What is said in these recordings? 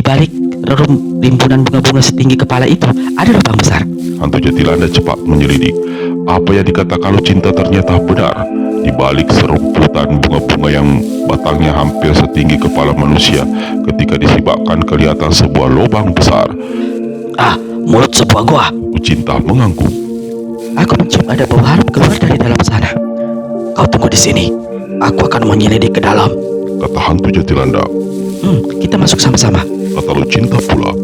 balik rimbunan bunga-bunga setinggi kepala itu ada lubang besar. Hantu Jatilanda cepat menyelidik. Apa yang dikatakan Lucinta ternyata benar. Di balik serumputan bunga-bunga yang batangnya hampir setinggi kepala manusia, ketika disibakkan kelihatan sebuah lubang besar. Mulut sebuah gua. Lucinta mengangguk. Aku mencium ada bau harum keluar dari dalam sana. Kau tunggu di sini. Aku akan menyelidik ke dalam. Kata hantu Jatilanda. Kita masuk sama-sama. Kata Lucinta pula.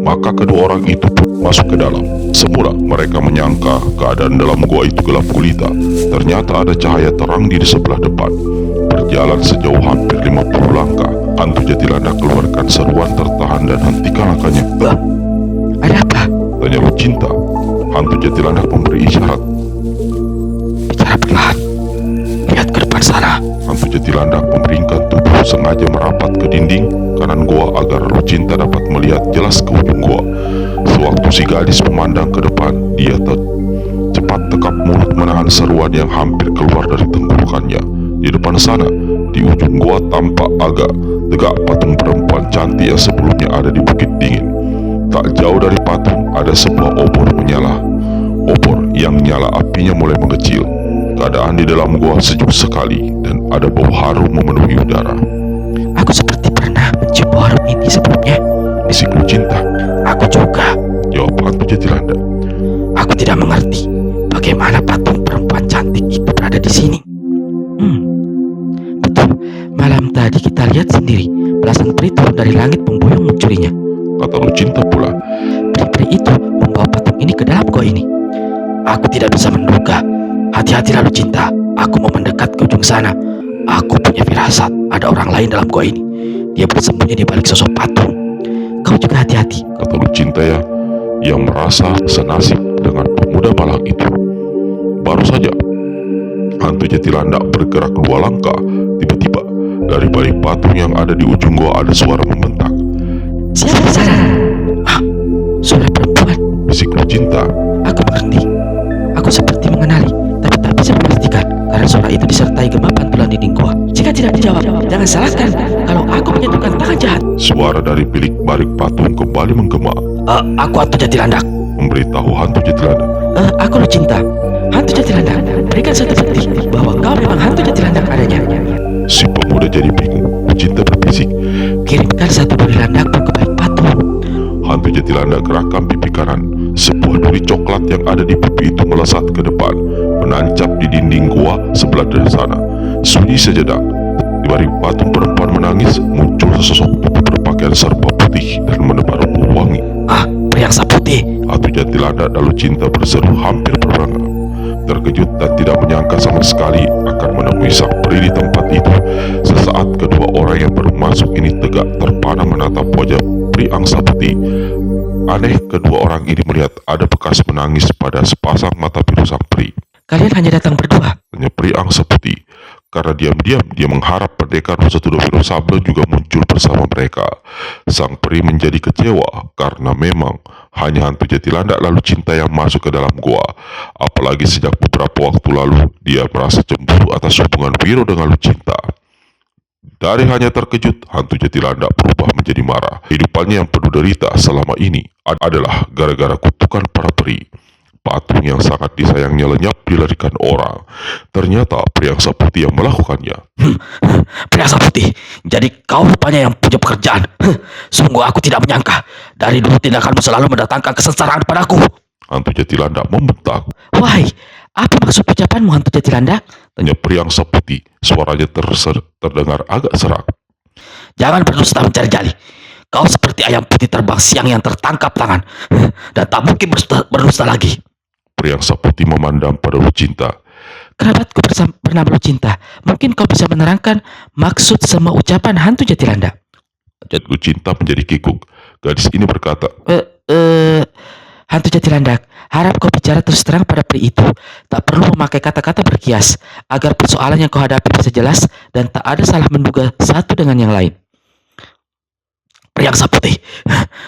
Maka kedua orang itu pun masuk ke dalam. Semula mereka menyangka keadaan dalam gua itu gelap gulita. Ternyata ada cahaya terang di sebelah depan. Berjalan sejauh hampir 50 langkah, hantu Jatilanda keluarkan seruan tertahan dan hentikan langkahnya. Ada apa? Tanya Lucinta. Hantu Jatilanda memberi isyarat. Bicara perlahan. Lihat ke depan sana. Hantu Jatilanda memeringkan tubuh sengaja merapat ke dinding kanan gua agar Lucinta dapat melihat jelas ke ujung gua. Sewaktu si gadis memandang ke depan, dia cepat tekap mulut menahan seruan yang hampir keluar dari tenggorokannya. Di depan sana, di ujung gua tampak agak tegak patung perempuan cantik yang sebelumnya ada di Bukit Dingin. Tak jauh dari patung ada sebuah obor menyala. Obor yang nyala apinya mulai mengecil. Keadaan di dalam gua sejuk sekali dan ada bau harum memenuhi udara. Aku seperti pernah mencium bau harum ini sebelumnya. Bisik Lucinta. Aku juga. Jawab hantu Jatilanda. Aku tidak mengerti bagaimana patung perempuan cantik itu berada di sini. Betul, malam tadi kita lihat sendiri belasan peri turun dari langit memboyong mencurinya. Kata Lucinta pula. Peri-peri itu membawa patung ini ke dalam gua ini. Aku tidak bisa menduga. Hati-hati lalu cinta. Aku mau mendekat ke ujung sana. Aku punya firasat ada orang lain dalam gua ini. Dia bersembunyi di balik sosok patung. Kau juga hati-hati. Kata Lucinta yang merasa senasib dengan pemuda malang itu. Baru saja hantu Jatilanda bergerak 2 langkah. Tiba-tiba dari balik patung yang ada di ujung gua ada suara membentak. Siapa di sana? Suara perempuan. Bisik Lucinta. Aku mengerti. Aku seperti mengenali, tapi tak bisa memastikan karena suara itu disertai gema pantulan dinding gua. Jika tidak dijawab, jangan salahkan kalau aku menyentuhkan tangan jahat. Suara dari bilik balik patung kembali menggema. Aku hantu Jatilandak. Memberitahu hantu Jatilanda. Aku Lucinta. Hantu Jatilandak. Berikan satu bukti bahwa kau memang hantu Jatilandak adanya. Si pemuda jadi bingung. Lucinta berbisik. Kirimkan satu duri landakmu ke balik patung. Hantu Jatilanda gerakkan pipi kanan. Sebuah duri coklat yang ada di pipi itu melesat ke depan, menancap di dinding gua sebelah dari sana. Sunyi sejenak. Di balik patung perempuan menangis, muncul sesosok tubuh berpakaian serba putih dan menebar bau wangi. Periangsa putih. Hantu Jatilanda dan Lucinta berseru hampir berbarengan. Terkejut dan tidak menyangka sama sekali akan menemui sang peri di tempat itu. Sesaat kedua orang yang baru masuk ini tegak terpana menatap wajah peri angsa putih. Aneh, kedua orang ini melihat ada bekas menangis pada sepasang mata biru sang peri. Kalian hanya datang berdua? Tanya peri angsa putih. Karena diam-diam dia mengharap pendekar Rosatudo Wirosablen juga muncul bersama mereka. Sang peri menjadi kecewa karena memang hanya hantu Jatilanda lalu cinta yang masuk ke dalam gua. Apalagi sejak beberapa waktu lalu dia merasa cemburu atas hubungan Wiro dengan Lucinta. Dari hanya terkejut, hantu Jatilanda berubah menjadi marah. Hidupannya yang penuh derita selama ini adalah gara-gara kutukan para peri. Patung yang sangat disayangnya lenyap dilarikan orang. Ternyata periangsa putih yang melakukannya. Periangsa putih, jadi kau rupanya yang punya pekerjaan. Sungguh aku tidak menyangka. Dari dulu tindakanmu selalu mendatangkan kesengsaraan padaku. Hantu Jatilanda membentak. Wahai, apa maksud ucapanmu hantu Jatilanda? Tanya periangsa putih. Suaranya terdengar agak serak. Jangan berdusta mencari-cari. Kau seperti ayam putih terbang siang yang tertangkap tangan. Dan tak mungkin berdusta lagi. Periangsa putih memandang pada Lucinta. Kerabatku bernama Lucinta. Mungkin kau bisa menerangkan maksud semua ucapan hantu Jatilanda. Lucinta menjadi kikuk. Gadis ini berkata, Hantu Jatilandak, harap kau bicara terus terang pada peri itu. Tak perlu memakai kata-kata berkias, agar persoalan yang kau hadapi bisa jelas dan tak ada salah menduga satu dengan yang lain. Periangsa putih,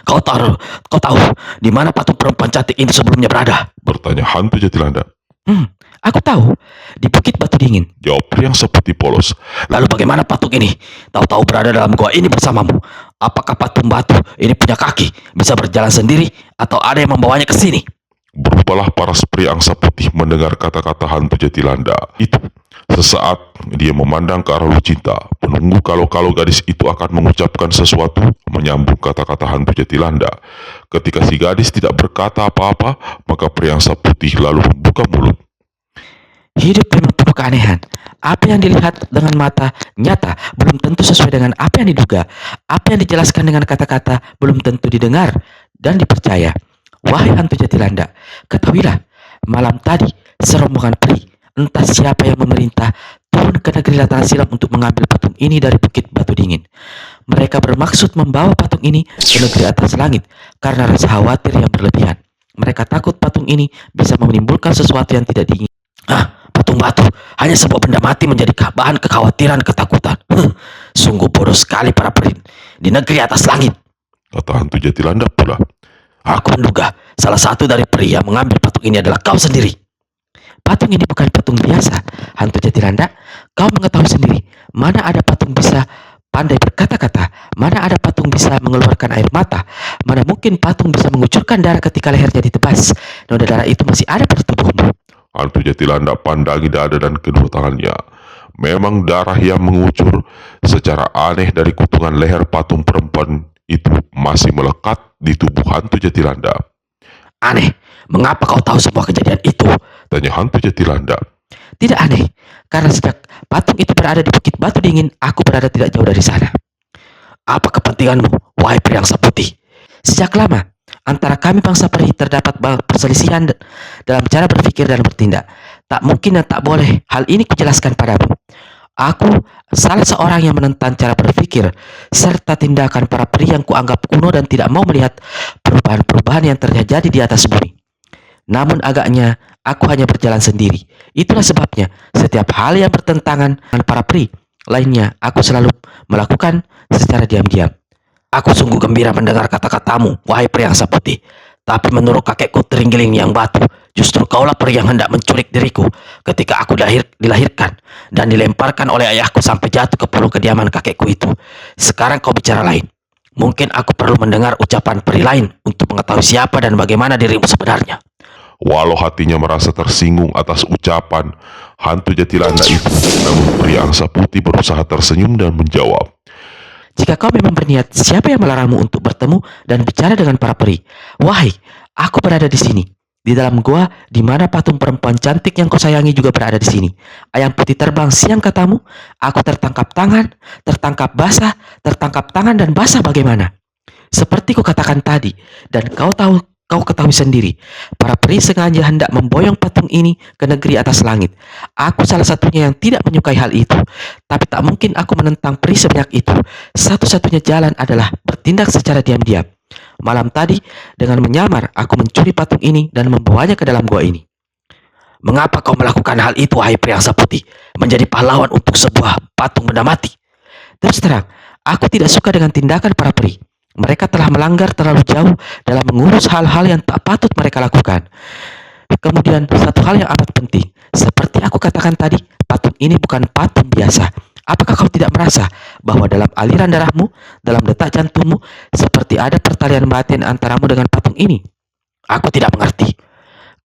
kau tahu di mana patung perempuan cantik ini sebelumnya berada? bertanya hantu Jatilanda. Aku tahu, di Bukit Batu Dingin. Jawab pria yang seputih polos. Lalu bagaimana patung ini? Tahu-tahu berada dalam gua ini bersamamu. Apakah patung batu ini punya kaki, bisa berjalan sendiri, atau ada yang membawanya ke sini? Berubahlah paras pria angsa putih mendengar kata-kata hantu Jatilanda itu. Sesaat dia memandang ke arah Lucinta, menunggu kalau gadis itu akan mengucapkan sesuatu menyambung kata-kata hantu Jatilanda. Ketika si gadis tidak berkata apa-apa, maka pria angsa putih lalu membuka mulut. Hidup memang penuh keanehan. Apa yang dilihat dengan mata nyata belum tentu sesuai dengan apa yang diduga. Apa yang dijelaskan dengan kata-kata belum tentu didengar dan dipercaya. Wahai hantu Jatilanda, ketahuilah, malam tadi serombongan peri, entah siapa yang memerintah, turun ke negeri Latahan Silam untuk mengambil patung ini dari Bukit Batu Dingin. Mereka bermaksud membawa patung ini ke negeri atas langit karena rasa khawatir yang berlebihan. Mereka takut patung ini bisa menimbulkan sesuatu yang tidak diinginkan. Patung batu hanya sebuah benda mati menjadi bahan kekhawatiran, ketakutan. Sungguh bodoh sekali para peri di negeri atas langit, Kata hantu Jatilanda pula. Aku menduga salah satu dari peri yang mengambil patung ini adalah kau sendiri. Patung ini bukan patung biasa, hantu Jatilanda. Kau mengetahui sendiri, mana ada patung bisa pandai berkata-kata, mana ada patung bisa mengeluarkan air mata, mana mungkin patung bisa mengucurkan darah ketika lehernya ditebas. Noda darah itu masih ada pada tubuhmu. Hantu Jatilanda pandangi dada dan kedua tangannya. Memang darah yang mengucur secara aneh dari kutungan leher patung perempuan itu masih melekat di tubuh hantu Jatilanda. Aneh, mengapa kau tahu semua kejadian itu? Tanya hantu Jatilanda. Tidak aneh, karena sejak patung itu berada di Bukit Batu Dingin, aku berada tidak jauh dari sana. Apa kepentinganmu, wahai pria angsa putih? Sejak lama, antara kami bangsa peri terdapat perselisihan dalam cara berpikir dan bertindak. Tak mungkin dan tak boleh hal ini kujelaskan padamu. Aku salah seorang yang menentang cara berpikir serta tindakan para peri yang kuanggap kuno dan tidak mau melihat perubahan-perubahan yang terjadi di atas bumi. Namun agaknya aku hanya berjalan sendiri. Itulah sebabnya setiap hal yang bertentangan dengan para peri lainnya aku selalu melakukan secara diam-diam. Aku sungguh gembira mendengar kata-katamu, wahai peri angsa putih. Tapi menurut kakekku Tringgiling yang batu, justru kaulah peri yang hendak menculik diriku ketika aku dilahirkan dan dilemparkan oleh ayahku sampai jatuh ke pulau kediaman kakekku itu. Sekarang kau bicara lain. Mungkin aku perlu mendengar ucapan peri lain untuk mengetahui siapa dan bagaimana dirimu sebenarnya. Walau hatinya merasa tersinggung atas ucapan hantu Jatilanda itu, namun pria angsa putih berusaha tersenyum dan menjawab. Jika kau memang berniat, siapa yang melarangmu untuk bertemu dan bicara dengan para peri? Wahai, aku berada di sini, di dalam gua, di mana patung perempuan cantik yang kau sayangi juga berada di sini. Ayam putih terbang siang katamu, aku tertangkap tangan dan basah bagaimana? Seperti kukatakan tadi, dan kau ketahui sendiri, para peri sengaja hendak memboyong patung ini ke negeri atas langit. Aku salah satunya yang tidak menyukai hal itu, tapi tak mungkin aku menentang peri sebanyak itu. Satu-satunya jalan adalah bertindak secara diam-diam. Malam tadi, dengan menyamar, aku mencuri patung ini dan membawanya ke dalam gua ini. Mengapa kau melakukan hal itu, wahai peri angsa putih? Menjadi pahlawan untuk sebuah patung benda mati. Terus terang, aku tidak suka dengan tindakan para peri. Mereka telah melanggar terlalu jauh dalam mengurus hal-hal yang tak patut mereka lakukan. Kemudian satu hal yang amat penting, seperti aku katakan tadi, patung ini bukan patung biasa. Apakah kau tidak merasa bahwa dalam aliran darahmu, dalam detak jantungmu, seperti ada pertalian batin antaramu dengan patung ini? Aku tidak mengerti.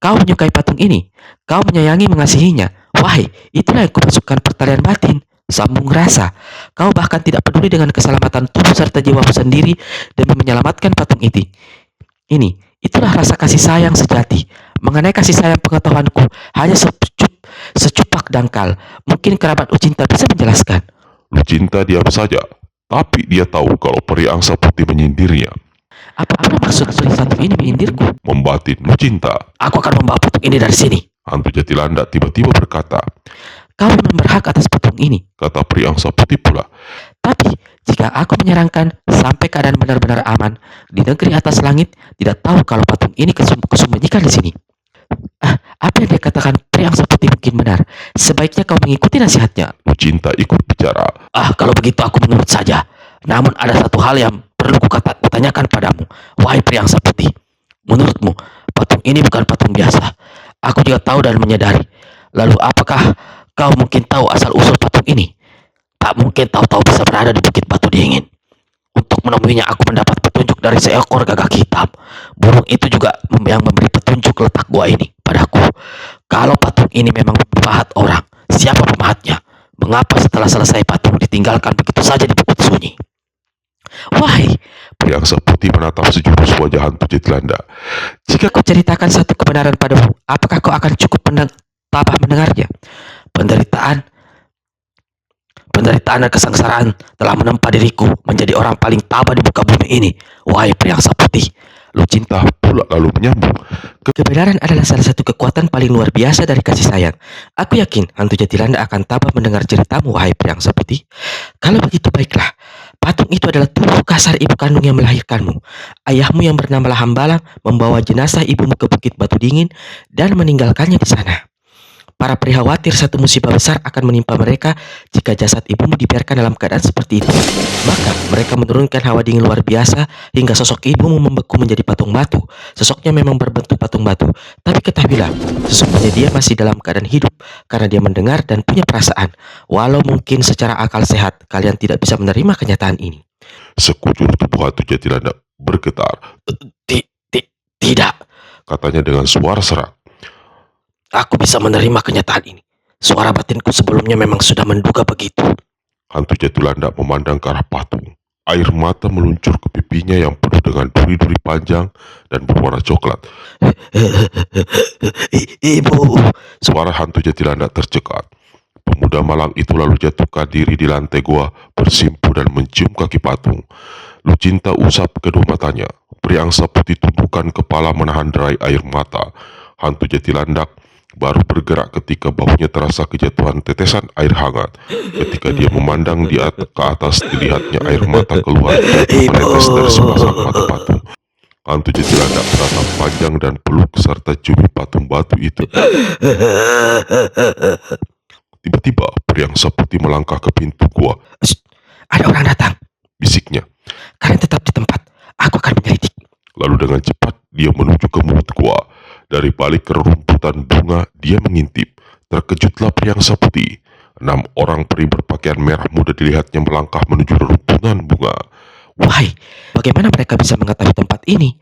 Kau menyukai patung ini, kau menyayangi mengasihinya. Wahai, itulah yang kumasukkan pertalian batin. Sambung rasa, kau bahkan tidak peduli dengan keselamatan tubuh serta jiwamu sendiri demi menyelamatkan patung itu. Itulah rasa kasih sayang sejati. Mengenai kasih sayang pengetahuanku hanya secupak dangkal. Mungkin kerabat Lucinta bisa menjelaskan. Lucinta diam saja, tapi dia tahu kalau peri angsa putih menyindirnya. Apa maksud peri satu ini menyindirku? Membatin Lucinta. Aku akan membawa patung ini dari sini. Hantu Jatilanda tiba-tiba berkata. Kau memang berhak atas patung ini, kata peri angsa putih pula. Tapi jika aku menyarankan sampai keadaan benar-benar aman di negeri atas langit, tidak tahu kalau patung ini kusembunyikan di sini. Apa yang dia katakan peri angsa putih mungkin benar. Sebaiknya kau mengikuti nasihatnya. Lucinta ikut bicara. Kalau begitu aku menurut saja. Namun ada satu hal yang perlu kutanyakan padamu, wahai peri angsa putih. Menurutmu, patung ini bukan patung biasa. Aku juga tahu dan menyadari Lalu apakah kau mungkin tahu asal-usul patung ini? Tak mungkin tahu-tahu bisa berada di Bukit Batu Dingin. Untuk menemuinya aku mendapat petunjuk dari seekor gagak hitam. Burung itu juga yang memberi petunjuk letak gua ini padaku. Kalau patung ini memang pemahat orang, siapa pemahatnya? Mengapa setelah selesai patung ditinggalkan begitu saja di bukit sunyi? Wahai, Pria angsa putih menatap sejurus wajah hantu Jetilanda. jika ku ceritakan satu kebenaran padamu, apakah kau akan cukup tabah mendengarnya? Penderitaan Penderitaan dan kesengsaraan telah menempa diriku menjadi orang paling tabah di muka bumi ini. Wahai pria angsa putih, Lucinta, Pula lalu menyambung. kebenaran adalah salah satu kekuatan paling luar biasa dari kasih sayang. Aku yakin hantu Jatilanda akan tabah mendengar ceritamu, wahai pria angsa putih. Kalau begitu baiklah, patung itu adalah tubuh kasar ibu kandung yang melahirkanmu. Ayahmu yang bernama Lahambalang membawa jenazah ibumu ke Bukit Batu Dingin dan meninggalkannya di sana. Para peri khawatir satu musibah besar akan menimpa mereka jika jasad ibumu dibiarkan dalam keadaan seperti itu. Maka mereka menurunkan hawa dingin luar biasa hingga sosok ibumu membeku menjadi patung batu. Sosoknya memang berbentuk patung batu, tapi ketahuilah, sesungguhnya dia masih dalam keadaan hidup karena dia mendengar dan punya perasaan. Walau mungkin secara akal sehat kalian tidak bisa menerima kenyataan ini. Sekujur tubuh hantu Jetilanda bergetar, Tidak, katanya dengan suara serak. aku bisa menerima kenyataan ini. Suara batinku sebelumnya memang sudah menduga begitu. Hantu Jetilanda memandang ke arah patung. Air mata meluncur ke pipinya yang penuh dengan duri-duri panjang dan berwarna coklat. Ibu, Suara hantu Jetilanda tercekat. Pemuda malang itu lalu jatuhkan diri di lantai gua, bersimpu dan mencium kaki patung. Lucinta usap kedua matanya. Pria angsa putih tundukkan kepala menahan derai air mata. Hantu Jetilandak baru bergerak ketika bahunya terasa kejatuhan tetesan air hangat. Ketika dia memandang ke atas, dilihatnya air mata keluar dan menetes dari sepasang mata patung. Hantu Jetilandak beratap panjang dan peluk serta cumi patung batu itu. Tiba-tiba, pria angsa putih melangkah ke pintu gua. ada orang datang. Bisiknya. Kalian tetap di tempat. Aku akan menyelidik. Lalu dengan cepat dia menuju ke mulut gua. Dari balik rerumputan bunga dia mengintip. Terkejutlah pria angsa putih. 6 orang peri berpakaian merah muda dilihatnya melangkah menuju rerumputan bunga. Wahai, bagaimana mereka bisa mengetahui tempat ini?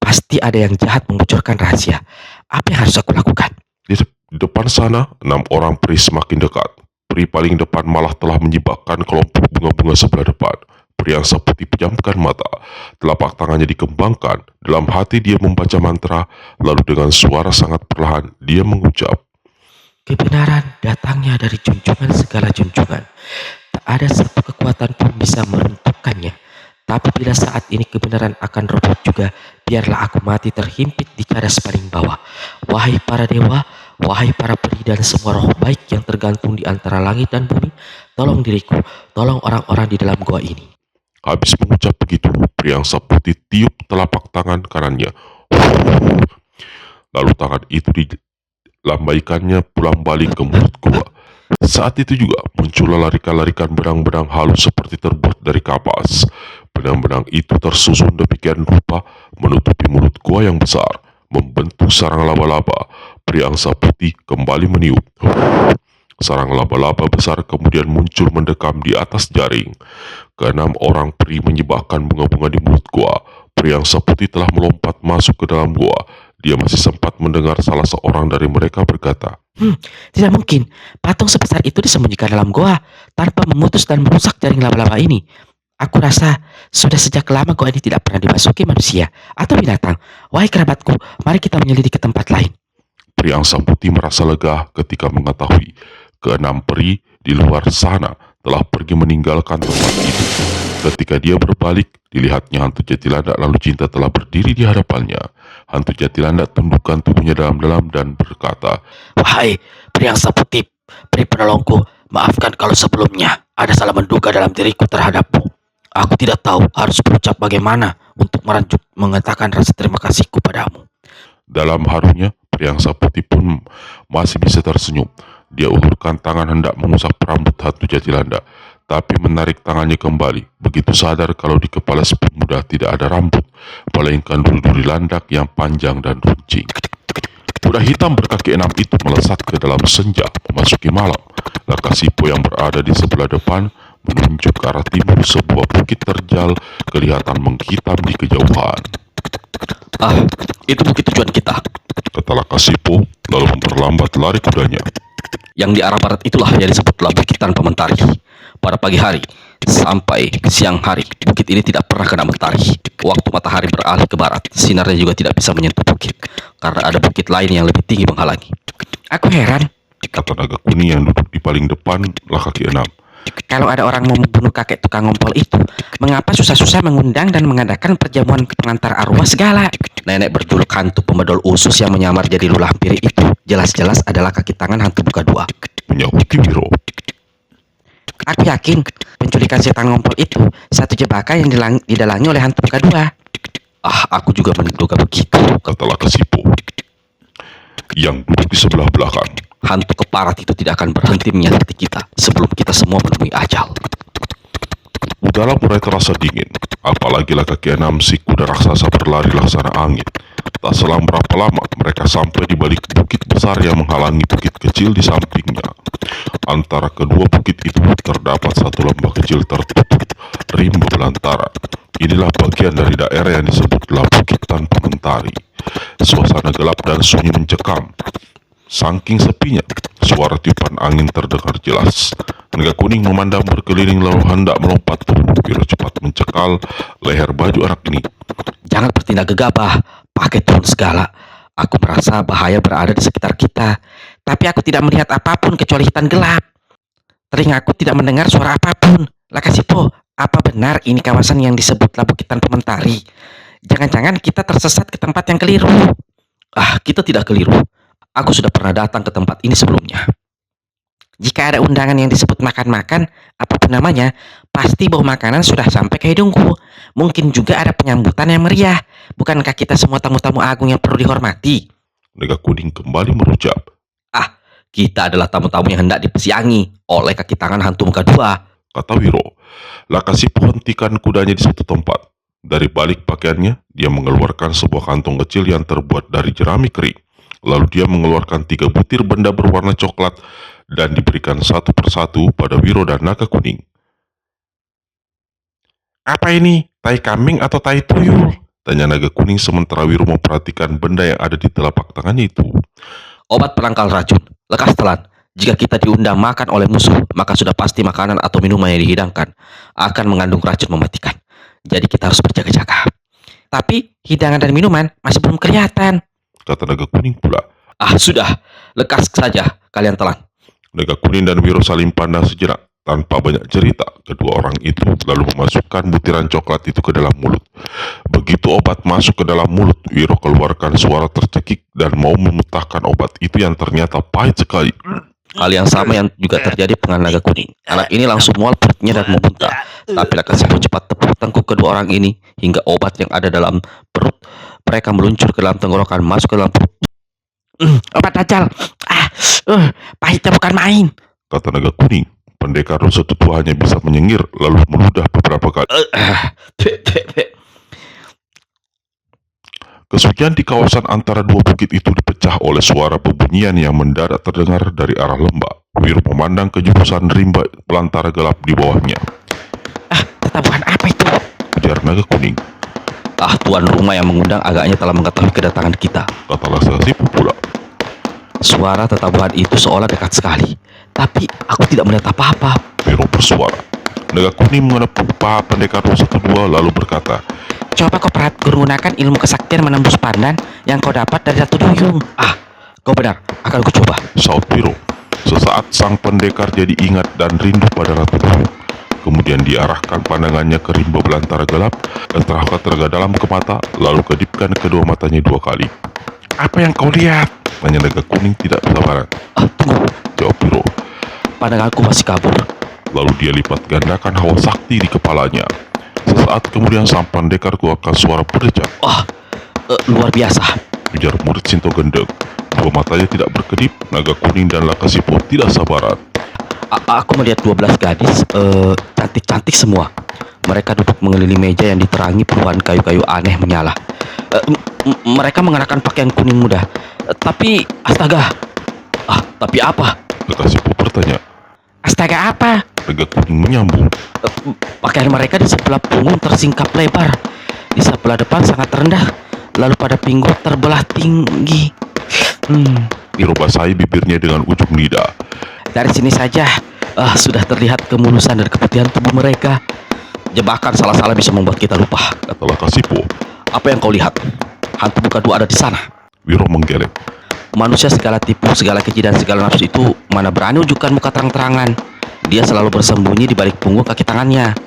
Pasti ada yang jahat membocorkan rahasia. Apa yang harus aku lakukan? Di depan sana, 6 orang peri semakin dekat. Peri paling depan malah telah menyibakkan kelompok bunga-bunga sebelah depan. Pria angsa putih pejamkan mata, telapak tangannya dikembangkan, dalam hati dia membaca mantra, lalu dengan suara sangat perlahan dia mengucap, Kebenaran datangnya dari junjungan segala junjungan. Tak ada satu kekuatan pun bisa meruntuhkannya. Tapi bila saat ini kebenaran akan roboh juga, biarlah aku mati terhimpit di cadas paling bawah. Wahai para dewa, wahai para peri dan semua roh baik yang tergantung di antara langit dan bumi, tolong diriku, tolong orang-orang di dalam gua ini. Habis mengucap begitu, pria angsa putih tiup telapak tangan kanannya. Lalu tangan itu dilambaikannya pulang balik ke mulut gua. Saat itu juga muncullah larikan-larikan benang-benang halus seperti terbuat dari kapas. Benang-benang itu tersusun demikian rupa menutupi mulut gua yang besar, membentuk sarang laba-laba. Pria angsa putih kembali meniup. Sarang laba-laba besar kemudian muncul mendekam di atas jaring. Keenam orang peri menyibakkan bunga-bunga di mulut gua. Pria angsa putih telah melompat masuk ke dalam gua. Dia masih sempat mendengar salah seorang dari mereka berkata, Tidak mungkin, patung sebesar itu disembunyikan dalam goa tanpa memutus dan merusak jaring laba-laba ini. Aku rasa sudah sejak lama goa ini tidak pernah dimasuki manusia atau binatang. Wahai kerabatku, mari kita menyelidiki tempat lain. Pria angsa putih merasa lega ketika mengetahui keenam peri di luar sana telah pergi meninggalkan tempat itu. Ketika dia berbalik, dilihatnya hantu Jatilanda lalu cinta telah berdiri di hadapannya. Hantu Jatilanda tundukkan tubuhnya dalam-dalam dan berkata, Wahai pria angsa putih, peri penolongku, maafkan kalau sebelumnya ada salah menduga dalam diriku terhadapmu. Aku tidak tahu harus berucap bagaimana untuk mengatakan rasa terima kasihku padamu. dalam harunya, pria angsa putih pun masih bisa tersenyum. Dia ulurkan tangan hendak mengusap rambut hantu Jatilanda, tapi menarik tangannya kembali. Begitu sadar kalau di kepala si pemuda tidak ada rambut, melainkan duri-duri landak yang panjang dan runcing. Kuda hitam berkaki 6 itu melesat ke dalam senja, memasuki malam. Lakasipo yang berada di sebelah depan menunjuk ke arah timur. Sebuah bukit terjal kelihatan menghitam di kejauhan. Ah, itu bukit tujuan kita. Kata Lakasipo lalu memperlambat lari kudanya. Yang di arah barat itulah yang disebutlah bukit tanpa mentari. Pada pagi hari sampai siang hari, bukit ini tidak pernah kena mentari. Waktu matahari beralih ke barat, sinarnya juga tidak bisa menyentuh bukit, karena ada bukit lain yang lebih tinggi menghalangi. Aku heran, Kata naga kuning yang duduk di paling depan Lakaki 6. kalau ada orang mau membunuh kakek tukang ngompol itu, mengapa susah-susah mengundang dan mengadakan perjamuan pengantar arwah segala? Nenek berjuluk hantu pemedol usus yang menyamar jadi lulah piri itu jelas-jelas adalah kaki tangan hantu buka dua. Menyahuti Wiro. Aku yakin penculikan setan ngompol itu satu jebakan yang didalangi oleh hantu buka dua. Ah, aku juga menduga begitu. Kata Lakasipo yang duduk di sebelah belakang. Hantu keparat itu tidak akan berhenti menyakiti kita sebelum kita semua menemui ajal. Udara mulai terasa dingin. Apalagi Lakaki 6 si kuda raksasa berlari laksana angin. Tak selang berapa lama mereka sampai di balik bukit besar yang menghalangi bukit kecil di sampingnya. Antara kedua bukit itu terdapat satu lembah kecil tertutup rimba belantara. Inilah bagian dari daerah yang disebutlah bukit tanpa mentari. Suasana gelap dan sunyi mencekam. Saking sepinya, suara tiupan angin terdengar jelas. Naga kuning memandang berkeliling lalu hendak melompat turun. Wiro cepat mencekal leher baju anak ini. Jangan bertindak gegabah, pakai turun segala. Aku merasa bahaya berada di sekitar kita, tapi aku tidak melihat apapun kecuali hitam gelap. Telingaku tidak mendengar suara apapun. Lakasipo, apa benar ini kawasan yang disebutlah bukit tanpa mentari? Jangan-jangan kita tersesat ke tempat yang keliru. Ah, kita tidak keliru. Aku sudah pernah datang ke tempat ini sebelumnya. Jika ada undangan yang disebut makan-makan, apapun namanya, pasti bau makanan sudah sampai ke hidungku. Mungkin juga ada penyambutan yang meriah. Bukankah kita semua tamu-tamu agung yang perlu dihormati? Naga kuning kembali merucap. Ah, kita adalah tamu-tamu yang hendak dipesiangi oleh kaki tangan hantu muka dua. Kata Wiro. Lakasipo hentikan kudanya di satu tempat. Dari balik pakaiannya, dia mengeluarkan sebuah kantong kecil yang terbuat dari jerami kering. Lalu dia mengeluarkan 3 butir benda berwarna coklat dan diberikan satu persatu pada Wiro dan naga kuning. Apa ini? Tai kambing atau tai tuyul? Tanya naga kuning sementara Wiro memperhatikan benda yang ada di telapak tangannya itu. Obat penangkal racun, lekas telan. Jika kita diundang makan oleh musuh, maka sudah pasti makanan atau minuman yang dihidangkan akan mengandung racun mematikan. Jadi kita harus berjaga-jaga. Tapi hidangan dan minuman masih belum kelihatan. Kata naga kuning pula. Ah, sudah, lekas saja kalian telan. Naga kuning dan Wiro saling pandang sejenak. Tanpa banyak cerita, kedua orang itu lalu memasukkan butiran coklat itu ke dalam mulut. Begitu obat masuk ke dalam mulut, Wiro keluarkan suara tercekik dan mau memuntahkan obat itu yang ternyata pahit sekali. Hal yang sama yang juga terjadi dengan naga kuning. Anak ini langsung mual perutnya dan memuntah. Tapi Lakasipo cepat tepuk tengkuk kedua orang ini hingga obat yang ada dalam perut mereka meluncur ke dalam tenggorokan, masuk ke dalam perut. Obat dajal. Pahitnya bukan main. Kata naga kuning. Pendekar rusa tua hanya bisa menyengir lalu meludah beberapa kali. Kesunyian di kawasan antara dua bukit itu dipecah oleh suara bebunyian yang mendadak terdengar dari arah lembah. Wiro memandang ke jurusan rimba belantara gelap di bawahnya. Tatabuhan apa itu? Ujar naga kuning. Ah, tuan rumah yang mengundang agaknya telah mengetahui kedatangan kita. Kata Lakasipo pula. Suara tatabuhan itu seolah dekat sekali, tapi aku tidak melihat apa-apa. Wiro bersuara. Naga kuning menepuk paha pendekar rusa kedua lalu berkata, Coba kau gunakan ilmu kesaktian menembus pandan yang kau dapat dari Ratu Duyung. Ah, kau benar, akan ku coba. saut Wiro. Sesaat sang pendekar jadi ingat dan rindu pada Ratu Duyung. Kemudian diarahkan pandangannya ke rimba belantara gelap dan terangkat dalam ke mata, lalu kedipkan kedua matanya 2 kali. Apa yang kau lihat? Tanya naga kuning tidak sabaran. Tunggu, Jawab Wiro. pandanganku masih kabur. Lalu dia lipat gandakan hawa sakti di kepalanya. Sesaat kemudian sang pendekar keluarkan suara berdecak. Luar biasa. Ujar murid Sinto Gendeng. Dua matanya tidak berkedip, naga kuning dan Lakasipo tidak sabaran. Aku melihat 12 gadis, cantik-cantik semua. Mereka duduk mengelilingi meja yang diterangi puluhan kayu-kayu aneh menyala. Mereka mengenakan pakaian kuning muda. Tapi, astaga. Tapi apa? Naga Sipo bertanya. Astaga apa? Naga Kuning menyambung. Pakaian mereka di sebelah punggung tersingkap lebar, di sebelah depan sangat rendah, lalu pada pinggul terbelah tinggi. Wiro basahi bibirnya dengan ujung lidah. Dari sini saja, sudah terlihat kemulusan dan keputihan tubuh mereka. Jebakan salah-salah bisa membuat kita lupa. Kata Naga Sipo. Apa yang kau lihat? Hantu buka dua ada di sana. Wiro menggeleng. Manusia segala tipu, segala keji dan segala nafsu itu mana berani unjukkan muka terang-terangan. Dia selalu bersembunyi di balik punggung kaki tangannya.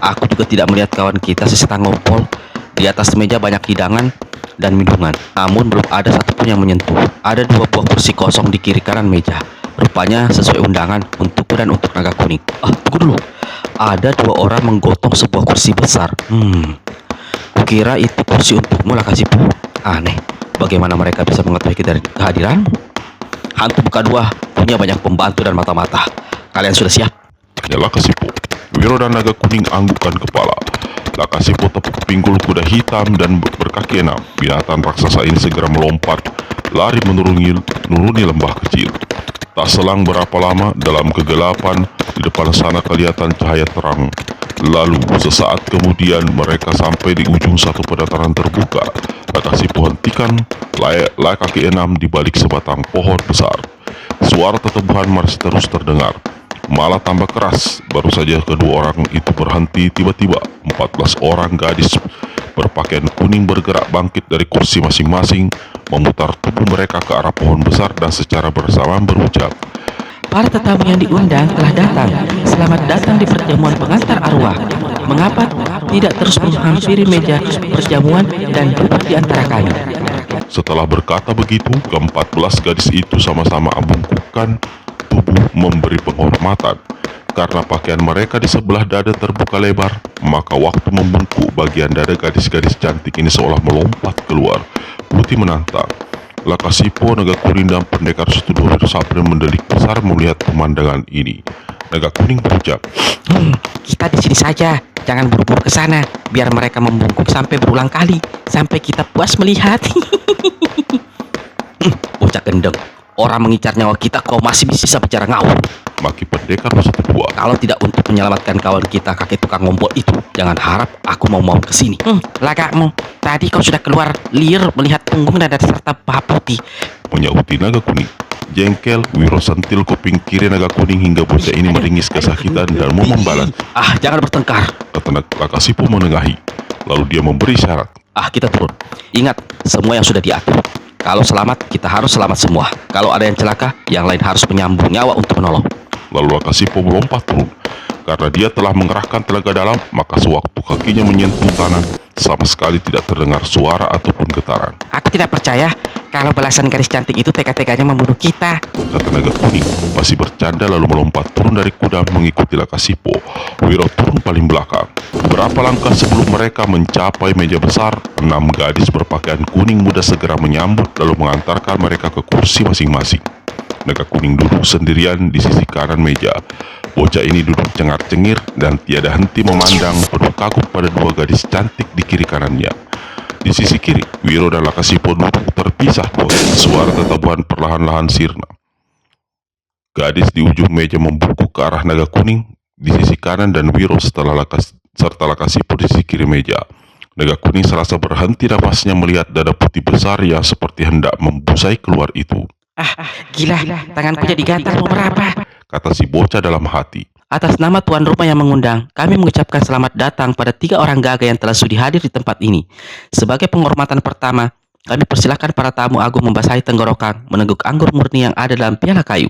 Aku juga tidak melihat kawan kita sesetan ngompol. Di atas meja banyak hidangan dan minuman, namun belum ada satupun yang menyentuh. Ada 2 buah kursi kosong di kiri kanan meja. Rupanya sesuai undangan untukku dan untuk Naga Kuning. Tunggu dulu. Ada 2 orang menggotong sebuah kursi besar. Kukira itu kursi untukmu, Naga Sipo. Aneh, bagaimana mereka bisa mengetahui dari kehadiranmu? Hantu buka dua punya banyak pembantu dan mata-mata. Kalian sudah siap? Tanya Naga Sipo. Wiro dan Naga Kuning anggukkan kepala. Naga Sipo tepuk pinggul kuda hitam dan berkaki 6. Binatang raksasa ini segera melompat, lari menuruni lembah kecil. Tak selang berapa lama, dalam kegelapan, di depan sana kelihatan cahaya terang. Lalu, sesaat kemudian, mereka sampai di ujung satu pedataran terbuka. Naga Sipo hentikan layar kaki 6 di balik sebatang pohon besar. Suara tetebuhan masih terus terdengar, malah tambah keras. Baru saja kedua orang itu berhenti, tiba-tiba 14 orang gadis berpakaian kuning bergerak bangkit dari kursi masing-masing, memutar tubuh mereka ke arah pohon besar dan secara bersamaan berucap, Para tetamu yang diundang telah datang. Selamat datang di perjamuan pengantar arwah. Mengapa tidak terus menghampiri meja perjamuan dan duduk di antara kami? Setelah berkata begitu, ke-14 gadis itu sama-sama membungkukkan tubuh memberi penghormatan. Karena pakaian mereka di sebelah dada terbuka lebar, maka waktu membungkuk bagian dada gadis-gadis cantik ini seolah melompat keluar, putih menantang. Naga Sipo, Naga Kuning dan pendekar Setudo Wiro Sableng mendelik besar melihat pemandangan ini. Naga Kuning berucap, Kita di sini saja, jangan buru-buru ke sana, biar mereka membungkuk sampai berulang kali, sampai kita puas melihat. Bocah gendeng, orang mengincar nyawa kita, kau masih bisa bicara ngawur. maki pendekar Setudo. Kalau tidak untuk menyelamatkan kawan kita kakek tukang ngompol itu, jangan harap aku mau kesini. Lagakmu, tadi kau sudah keluar liar melihat punggung dan serta paha putih. Menyauti Naga Kuning. Jengkel, Wiro sentil kuping kiri Naga Kuning hingga bocah ini meringis kesakitan dan mau membalas. Jangan bertengkar. Kata Naga Sipo menengahi. Lalu dia memberi syarat. Kita turun. Ingat, semua yang sudah diatur. Kalau selamat, kita harus selamat semua. Kalau ada yang celaka, yang lain harus menyambung nyawa untuk menolong. Lalu Naga Sipo melompat turun. Karena dia telah mengerahkan tenaga dalam, maka sewaktu kakinya menyentuh tanah, sama sekali tidak terdengar suara ataupun getaran. Aku tidak percaya kalau belasan gadis cantik itu tega-teganya membunuh kita. Kata Naga Kuning, masih bercanda lalu melompat turun dari kuda mengikuti Naga Sipo. Wiro turun paling belakang. Beberapa langkah sebelum mereka mencapai meja besar, 6 gadis berpakaian kuning muda segera menyambut lalu mengantarkan mereka ke kursi masing-masing. Naga Kuning duduk sendirian di sisi kanan meja. Bocah ini duduk cengar-cengir dan tiada henti memandang penuh kagum pada 2 gadis cantik di kiri kanannya. Di sisi kiri, Wiro dan Naga Sipo duduk terpisah. Suara tetebuhan perlahan-lahan sirna. Gadis di ujung meja membungkuk ke arah Naga Kuning di sisi kanan dan Wiro serta Naga Sipo di sisi kiri meja. Naga Kuning serasa berhenti nafasnya melihat dada putih besar yang seperti hendak membusai keluar itu. Gila, tanganku jadi gatal mau meraba. Kata si bocah dalam hati. Atas nama tuan rumah yang mengundang, kami mengucapkan selamat datang pada 3 orang gagah yang telah sudi hadir di tempat ini. Sebagai penghormatan pertama, kami persilahkan para tamu agung membasahi tenggorokan, meneguk anggur murni yang ada dalam piala kayu.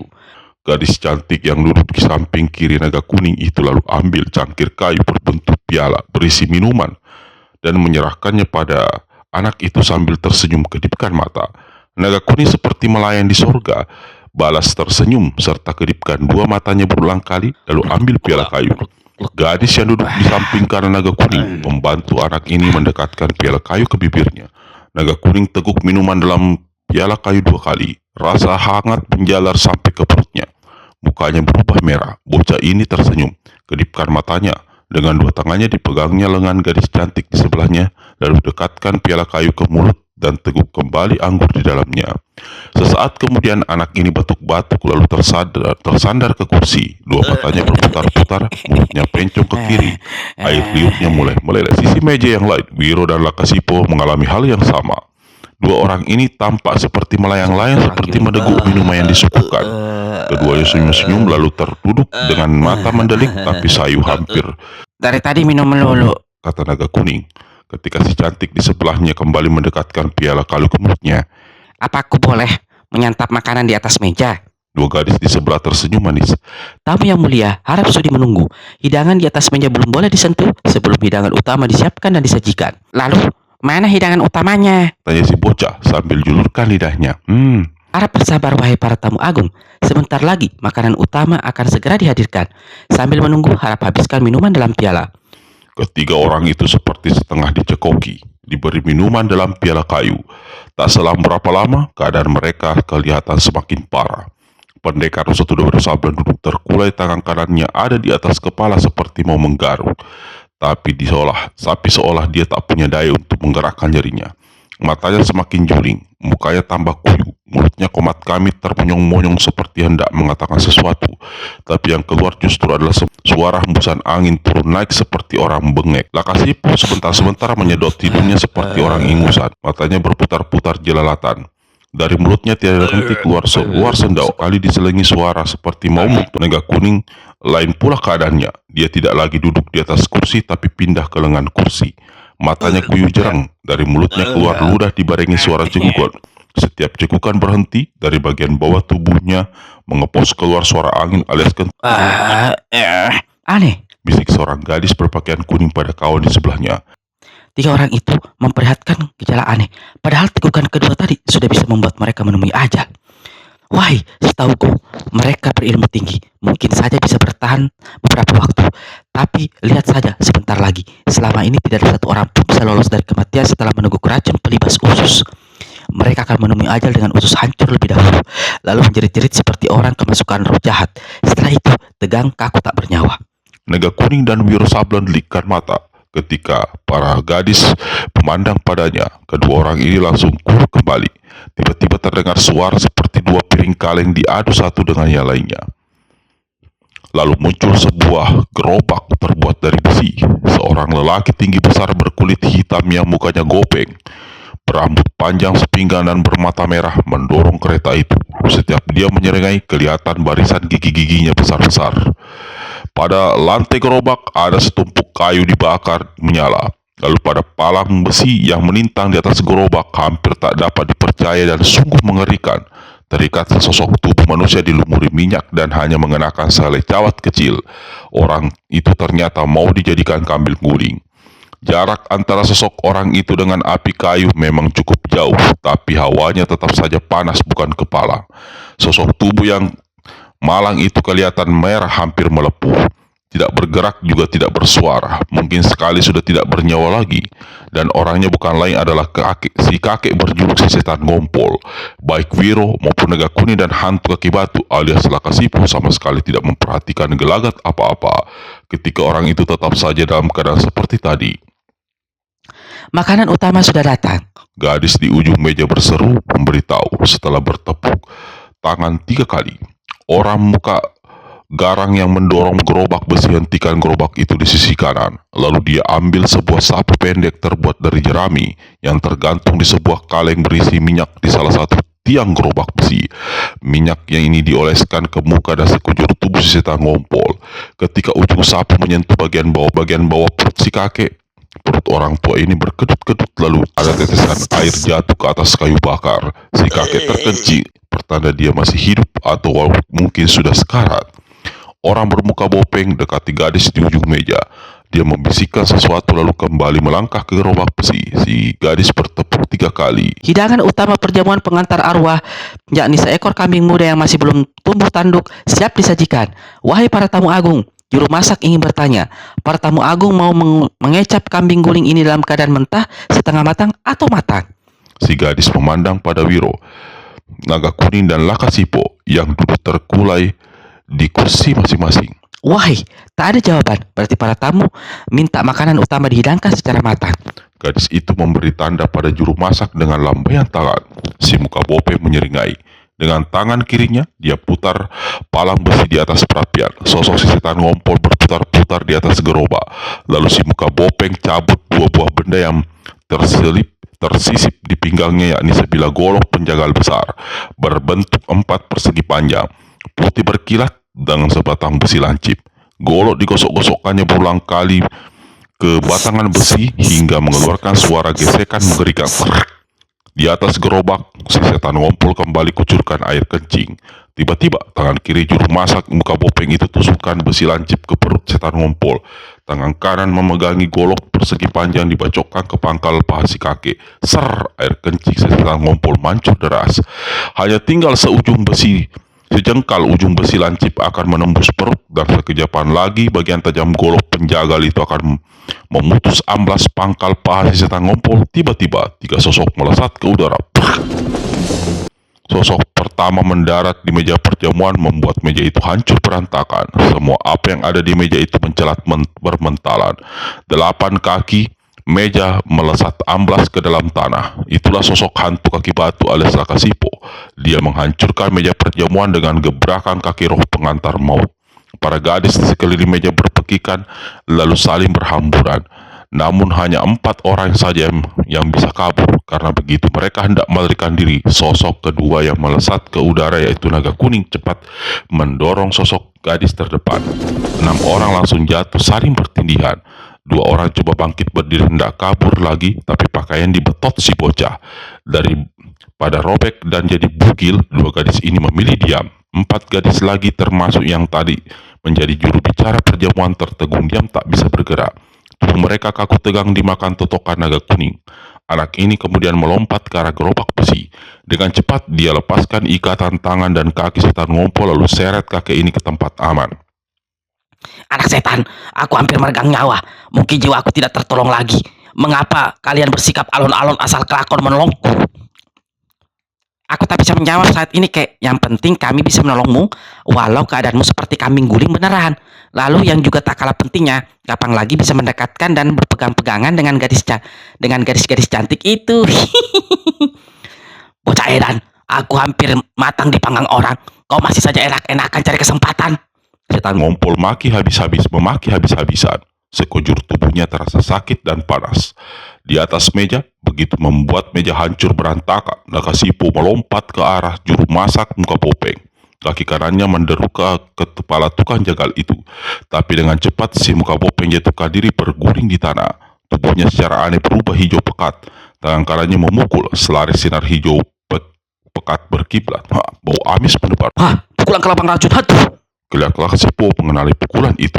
Gadis cantik yang duduk di samping kiri Naga Kuning itu lalu ambil cangkir kayu berbentuk piala berisi minuman dan menyerahkannya pada anak itu sambil tersenyum kedipkan mata. Naga Kuning seperti melayang di sorga, balas tersenyum serta kedipkan 2 matanya berulang kali lalu ambil piala kayu. Gadis yang duduk di samping kanan Naga Kuning membantu anak ini mendekatkan piala kayu ke bibirnya. Naga Kuning teguk minuman dalam piala kayu 2 kali. Rasa hangat menjalar sampai ke perutnya. Mukanya berubah merah. Bocah ini tersenyum, kedipkan matanya. Dengan 2 tangannya dipegangnya lengan gadis cantik di sebelahnya, lalu dekatkan piala kayu ke mulut dan teguk kembali anggur di dalamnya. Sesaat kemudian anak ini batuk-batuk lalu tersandar ke kursi. Dua matanya berputar-putar, mulutnya pencong ke kiri. Air liurnya mulai meleleh. Sisi meja yang lain, Wiro dan Lakasipo mengalami hal yang sama. Dua orang ini tampak seperti melayang-layang seperti mendeguk minuman yang disuguhkan. Keduanya senyum-senyum lalu terduduk dengan mata mendelik tapi sayu hampir. Dari tadi minum melulu, Kata naga kuning ketika si cantik di sebelahnya kembali mendekatkan piala kayu ke mulutnya. apa aku boleh menyantap makanan di atas meja? Dua gadis di sebelah tersenyum manis. Tamu yang mulia, harap sudi menunggu. Hidangan di atas meja belum boleh disentuh sebelum hidangan utama disiapkan dan disajikan. Lalu, mana hidangan utamanya? Tanya si bocah sambil julurkan lidahnya. Harap bersabar wahai para tamu agung. Sebentar lagi makanan utama akan segera dihadirkan. Sambil menunggu, harap habiskan minuman dalam piala. Ketiga orang itu seperti setengah dicekoki, diberi minuman dalam piala kayu. Tak selang berapa lama, keadaan mereka kelihatan semakin parah. Pendekar Rosatodo Sablan duduk terkulai, tangan kanannya ada di atas kepala seperti mau menggaruk. Tapi seolah dia tak punya daya untuk menggerakkan jarinya. Matanya semakin juling, mukanya tambah kuyu, mulutnya komat kamit termonyong-monyong seperti hendak mengatakan sesuatu. Tapi yang keluar justru adalah suara hembusan angin turun naik seperti orang bengek. Lakasipo sebentar-sebentar menyedot hidungnya seperti orang ingusan. Matanya berputar-putar jelalatan. Dari mulutnya tiada henti keluar sendau. Kali diselingi suara seperti mau muntah. Naga kuning lain pula keadaannya. Dia tidak lagi duduk di atas kursi tapi pindah ke lengan kursi. Matanya kuyu jerang, dari mulutnya keluar ludah dibarengi suara cekukan. Setiap cekukan berhenti, dari bagian bawah tubuhnya mengepos keluar suara angin alias kentut. Aneh, Bisik seorang gadis berpakaian kuning pada kawan di sebelahnya. tiga orang itu memperlihatkan gejala aneh. Padahal tegukan kedua tadi sudah bisa membuat mereka menemui ajal. Wahai, setauku mereka berilmu tinggi. Mungkin saja bisa bertahan beberapa waktu. Tapi lihat saja sebentar lagi. Selama ini tidak ada satu orang pun bisa lolos dari kematian setelah meneguk racun pelibas usus. Mereka akan menemui ajal dengan usus hancur lebih dahulu. Lalu menjerit-jerit seperti orang kemasukan roh jahat. Setelah itu, tegang kaku tak bernyawa. Naga kuning dan Wiro Sablan delikkan mata. Ketika para gadis memandang padanya, kedua orang ini langsung kuruk kembali. Tiba-tiba terdengar suara seperti dua piring kaleng diadu satu dengan yang lainnya. Lalu muncul sebuah gerobak terbuat dari besi. Seorang lelaki tinggi besar berkulit hitam yang mukanya gopeng, berambut panjang sepinggang dan bermata merah mendorong kereta itu. Setiap dia menyerengai, kelihatan barisan gigi-giginya besar-besar. Pada lantai gerobak ada setumpuk kayu dibakar menyala. Lalu pada palang besi yang melintang di atas gerobak hampir tak dapat dipercaya dan sungguh mengerikan. Terikat sesosok tubuh manusia dilumuri minyak dan hanya mengenakan selai cawat kecil. Orang itu ternyata mau dijadikan kambing guling. Jarak antara sosok orang itu dengan api kayu memang cukup jauh, tapi hawanya tetap saja panas bukan kepala. Sosok tubuh yang malang itu kelihatan merah hampir melepuh. Tidak bergerak juga tidak bersuara. Mungkin sekali sudah tidak bernyawa lagi. Dan orangnya bukan lain adalah si kakek berjuluk si setan ngompol. Baik Wiro maupun naga kuning dan hantu kaki batu alias Lakasipo sama sekali tidak memperhatikan gelagat apa-apa. Ketika orang itu tetap saja dalam keadaan seperti tadi. Makanan utama sudah datang. Gadis di ujung meja berseru memberitahu setelah bertepuk tangan 3 kali. Orang muka garang yang mendorong gerobak besi hentikan gerobak itu di sisi kanan. Lalu dia ambil sebuah sapu pendek terbuat dari jerami yang tergantung di sebuah kaleng berisi minyak di salah satu tiang gerobak besi. Minyak yang ini dioleskan ke muka dan sekujur tubuh si setan ngompol. Ketika ujung sapu menyentuh bagian bawah perut si kakek, perut orang tua ini berkedut-kedut lalu ada tetesan air jatuh ke atas kayu bakar. Si kakek terkencing, pertanda dia masih hidup atau mungkin sudah sekarat. Orang bermuka bopeng dekati gadis di ujung meja. Dia membisikkan sesuatu lalu kembali melangkah ke gerobak besi. Si gadis bertepuk 3 kali. Hidangan utama perjamuan pengantar arwah, yakni seekor kambing muda yang masih belum tumbuh tanduk, siap disajikan. Wahai para tamu agung, juru masak ingin bertanya, para tamu agung mau mengecap kambing guling ini dalam keadaan mentah, setengah matang, atau matang? Si gadis memandang pada Wiro, naga kuning dan Lakasipo yang duduk terkulai di kursi masing-masing. Wahai, tak ada jawaban. Berarti para tamu minta makanan utama dihidangkan secara matang. Gadis itu memberi tanda pada juru masak dengan lambaian tangan. Si muka bopeng menyeringai. Dengan tangan kirinya, dia putar palang besi di atas perapian. Sosok si setan ngompol berputar-putar di atas gerobak. Lalu si muka bopeng cabut dua buah benda yang tersisip di pinggangnya, yakni sebilah golok penjagal besar berbentuk 4 persegi panjang, putih berkilat dengan sebatang besi lancip. Golok digosok-gosokkannya berulang kali ke batangan besi hingga mengeluarkan suara gesekan mengerikan. Di atas gerobak, si setan ngompol kembali kucurkan air kencing. Tiba-tiba, tangan kiri juru masak muka bopeng itu tusukkan besi lancip ke perut setan ngompol. Tangan kanan memegangi golok persegi panjang dibacokkan ke pangkal paha si kakek. Ser, air kencing setan ngompol mancur deras. Hanya tinggal sejengkal ujung besi lancip akan menembus perut, dan sekejapan lagi bagian tajam golok penjagal itu akan memutus amblas pangkal paha si setan ngompol. Tiba-tiba 3 sosok melesat ke udara. Sosok pertama mendarat di meja perjamuan membuat meja itu hancur berantakan. Semua apa yang ada di meja itu mencelat bermentalan. 8 kaki meja melesat amblas ke dalam tanah. Itulah sosok hantu kaki batu alias Lakasipo. Dia menghancurkan meja perjamuan dengan gebrakan kaki roh pengantar maut. Para gadis di sekeliling meja berpekikan lalu saling berhamburan. Namun hanya 4 orang saja yang bisa kabur. Karena begitu mereka hendak melarikan diri, sosok kedua yang melesat ke udara yaitu naga kuning cepat mendorong sosok gadis terdepan. 6 orang langsung jatuh saling bertindihan. 2 orang coba bangkit berdiri hendak kabur lagi, tapi pakaian dibetot si bocah. Daripada robek dan jadi bugil, 2 gadis ini memilih diam. 4 gadis lagi termasuk yang tadi menjadi juru bicara perjamuan tertegun diam tak bisa bergerak. Tubuh mereka kaku tegang dimakan totokan naga kuning. Anak ini kemudian melompat ke arah gerobak besi. Dengan cepat dia lepaskan ikatan tangan dan kaki setan ngompol lalu seret kakek ini ke tempat aman. Anak setan, aku hampir meregang nyawa. Mungkin jiwa aku tidak tertolong lagi. Mengapa kalian bersikap alon-alon asal kelakon menolongku? Aku tak bisa menjawab saat ini, kek. Yang penting kami bisa menolongmu, walau keadaanmu seperti kambing guling beneran. Lalu yang juga tak kalah pentingnya, kapan lagi bisa mendekatkan dan berpegang-pegangan dengan gadis-gadis cantik itu. Bocah edan, aku hampir matang dipanggang orang. Kau masih saja enak-enakan cari kesempatan. Setan ngompol memaki habis-habisan. Sekujur tubuhnya terasa sakit dan panas. Di atas meja, begitu membuat meja hancur berantakan, Lakasipo melompat ke arah juru masak muka bopeng. Kaki kanannya menderu ke kepala tukang jagal itu. Tapi dengan cepat si muka bopeng jatuhkan diri berguling di tanah. Tubuhnya secara aneh berubah hijau pekat. Tangan kanannya memukul, selaris sinar hijau pekat berkiblat. Bau amis menebar. Pukulan kelabang racun hantu. Kelak Lakasipo mengenali pukulan itu.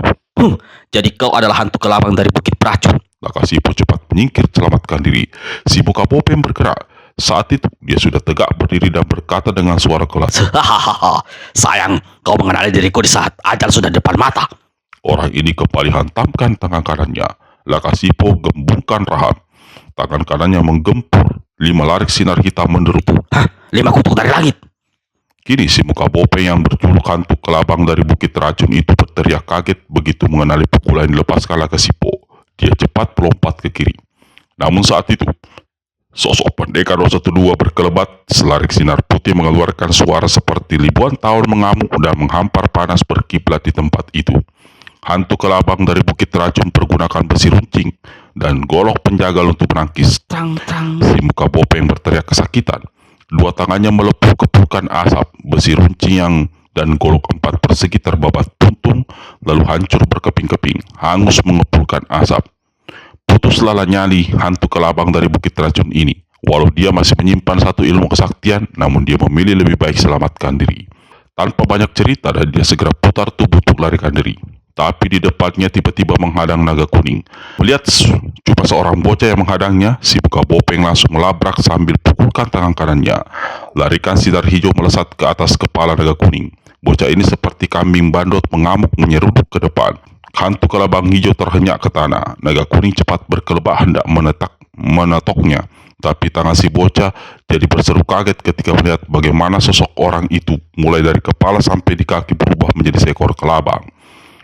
Jadi kau adalah hantu kelabang dari Bukit Beracun. Lakasipo cepat menyingkir selamatkan diri. Si muka bopeng bergerak. Saat itu dia sudah tegak berdiri dan berkata dengan suara kelas. Sayang, kau mengenali diriku di saat ajal sudah depan mata. Orang ini kembali hantamkan tangan kanannya. Lakasipo gembungkan rahang. Tangan kanannya menggempur. 5 larik sinar hitam menderu. 5 kutuk dari langit. Kini si muka bopeng yang berjuluk hantu kelabang dari Bukit Racun itu berteriak kaget begitu mengenali pukulan yang dilepaskan Lakasipo. Dia cepat melompat ke kiri. Namun saat itu, sosok pendekar 212 berkelebat, selarik sinar putih mengeluarkan suara seperti ribuan tahun mengamuk dan menghampar panas berkiblat di tempat itu. Hantu kelabang dari Bukit Racun pergunakan besi runcing dan golok penjagal untuk menangkis. Si muka bopeng berteriak kesakitan. 2 tangannya melepuh kepukan asap, besi runcing dan golok 4 persegi terbabat puntung, lalu hancur berkeping-keping, hangus mengepulkan asap. Putuslah nyali hantu kelabang dari Bukit Racun ini. Walau dia masih menyimpan 1 ilmu kesaktian, namun dia memilih lebih baik selamatkan diri. Tanpa banyak cerita, dan dia segera putar tubuh untuk larikan diri. Tapi di depannya tiba-tiba menghadang naga kuning. Melihat cuma seorang bocah yang menghadangnya, si muka bopeng langsung melabrak sambil pukulkan tangan kanannya. Larikan sinar hijau melesat ke atas kepala naga kuning. Bocah ini seperti kambing bandot mengamuk menyeruduk ke depan. Hantu kelabang hijau terhenyak ke tanah. Naga kuning cepat berkelebat hendak menetoknya. Tapi tangan si bocah jadi berseru kaget ketika melihat bagaimana sosok orang itu mulai dari kepala sampai di kaki berubah menjadi seekor kelabang.